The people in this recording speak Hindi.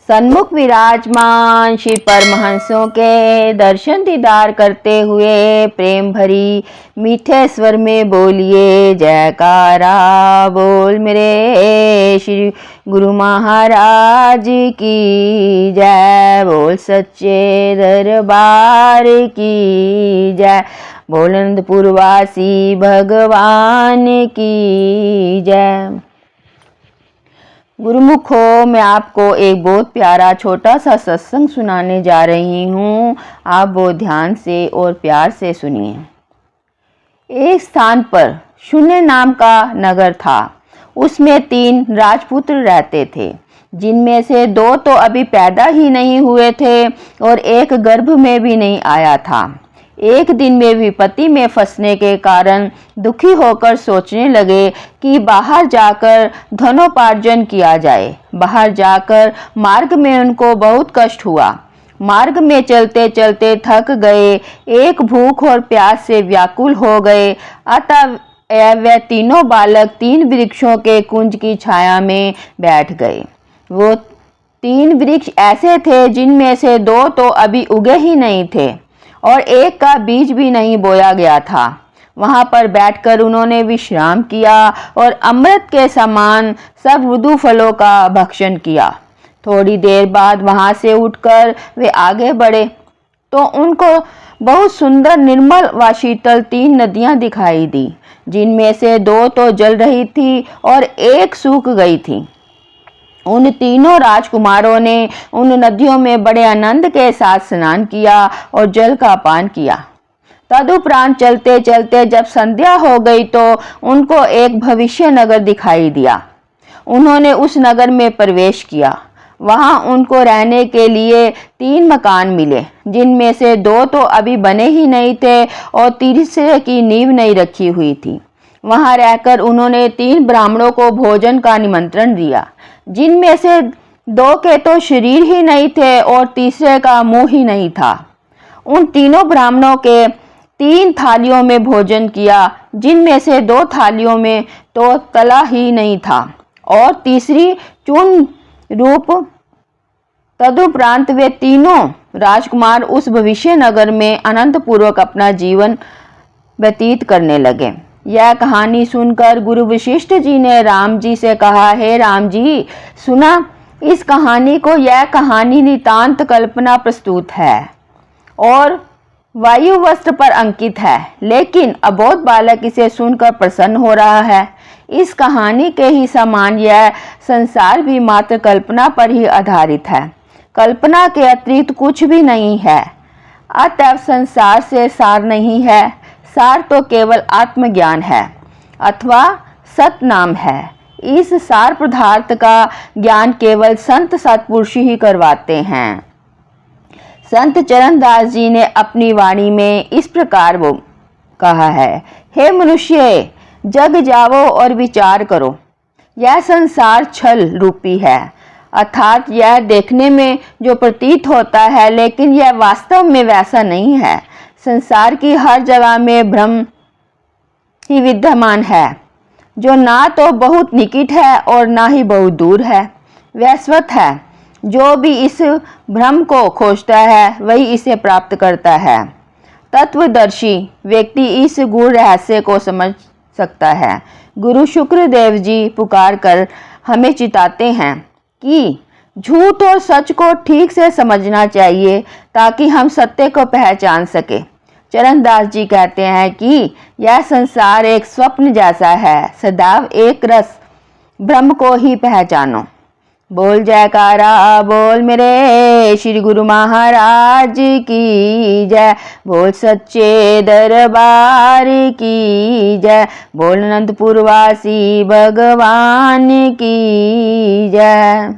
सन्मुख विराजमान श्री परमहंसों के दर्शन दीदार करते हुए प्रेम भरी मीठे स्वर में बोलिए जयकारा। बोल मेरे श्री गुरु महाराज की जय। बोल सच्चे दरबार की जय। बोल अनंतपुरवासी भगवान की जय। गुरुमुखो, मैं आपको एक बहुत प्यारा छोटा सा सत्संग सुनाने जा रही हूँ। आप बहुत ध्यान से और प्यार से सुनिए। एक स्थान पर शून्य नाम का नगर था। उसमें 3 राजपुत्र रहते थे, जिनमें से 2 तो अभी पैदा ही नहीं हुए थे और एक गर्भ में भी नहीं आया था। एक दिन में विपत्ति में फंसने के कारण दुखी होकर सोचने लगे कि बाहर जाकर धनोपार्जन किया जाए। बाहर जाकर मार्ग में उनको बहुत कष्ट हुआ। मार्ग में चलते चलते थक गए, एक भूख और प्यास से व्याकुल हो गए। अतः वे तीनों बालक 3 वृक्षों के कुंज की छाया में बैठ गए। वो 3 वृक्ष ऐसे थे जिनमें से 2 तो अभी उगे ही नहीं थे और एक का बीज भी नहीं बोया गया था। वहां पर बैठकर उन्होंने विश्राम किया और अमृत के समान सब ऋतु फलों का भक्षण किया। थोड़ी देर बाद वहां से उठकर वे आगे बढ़े तो उनको बहुत सुंदर निर्मल व शीतल 3 नदियां दिखाई दी, जिनमें से 2 तो जल रही थी और एक सूख गई थी। उन तीनों राजकुमारों ने उन नदियों में बड़े आनंद के साथ स्नान किया और जल का पान किया। तदुपरांत चलते चलते जब संध्या हो गई तो उनको एक भविष्य नगर दिखाई दिया। उन्होंने उस नगर में प्रवेश किया। वहां उनको रहने के लिए 3 मकान मिले, जिनमें से 2 तो अभी बने ही नहीं थे और तीसरे की नींव नहीं रखी हुई थी। वहां रहकर उन्होंने 3 ब्राह्मणों को भोजन का निमंत्रण दिया, जिनमें से 2 के तो शरीर ही नहीं थे और तीसरे का मुंह ही नहीं था। उन तीनों ब्राह्मणों के 3 थालियों में भोजन किया, जिनमें से 2 थालियों में तो तला ही नहीं था और तीसरी चूर्ण रूप। तदुपरांत वे तीनों राजकुमार उस भविष्य नगर में अनंत पूर्वक अपना जीवन व्यतीत करने लगे। यह कहानी सुनकर गुरु वशिष्ठ जी ने राम जी से कहा, हे राम जी, सुना इस कहानी को। यह कहानी नितांत कल्पना प्रस्तुत है और वायु वस्त्र पर अंकित है, लेकिन अबोध बालक इसे सुनकर प्रसन्न हो रहा है। इस कहानी के ही समान यह संसार भी मात्र कल्पना पर ही आधारित है। कल्पना के अतिरिक्त कुछ भी नहीं है। अतएव संसार से सार नहीं है। सार तो केवल आत्मज्ञान है अथवा सत नाम है। इस सार पदार्थ का ज्ञान केवल संत सत्पुरुष ही करवाते हैं। संत चरणदास जी ने अपनी वाणी में इस प्रकार वो कहा है, हे मनुष्य, जग जाओ और विचार करो। यह संसार छल रूपी है, अर्थात यह देखने में जो प्रतीत होता है, लेकिन यह वास्तव में वैसा नहीं है। संसार की हर जगह में भ्रम ही विद्यमान है, जो ना तो बहुत निकट है और ना ही बहुत दूर है। वैश्वत है। जो भी इस भ्रम को खोजता है वही इसे प्राप्त करता है। तत्वदर्शी व्यक्ति इस गूढ़ रहस्य को समझ सकता है। गुरु शुक्रदेव जी पुकार कर हमें चिताते हैं कि झूठ और सच को ठीक से समझना चाहिए, ताकि हम सत्य को पहचान सके। चरणदास जी कहते हैं कि यह संसार एक स्वप्न जैसा है, सदैव एक रस ब्रह्म को ही पहचानो। बोल जयकारा। बोल मेरे श्री गुरु महाराज की जय। बोल सच्चे दरबार की जय। बोल अनंतपुरवासी भगवान की जय।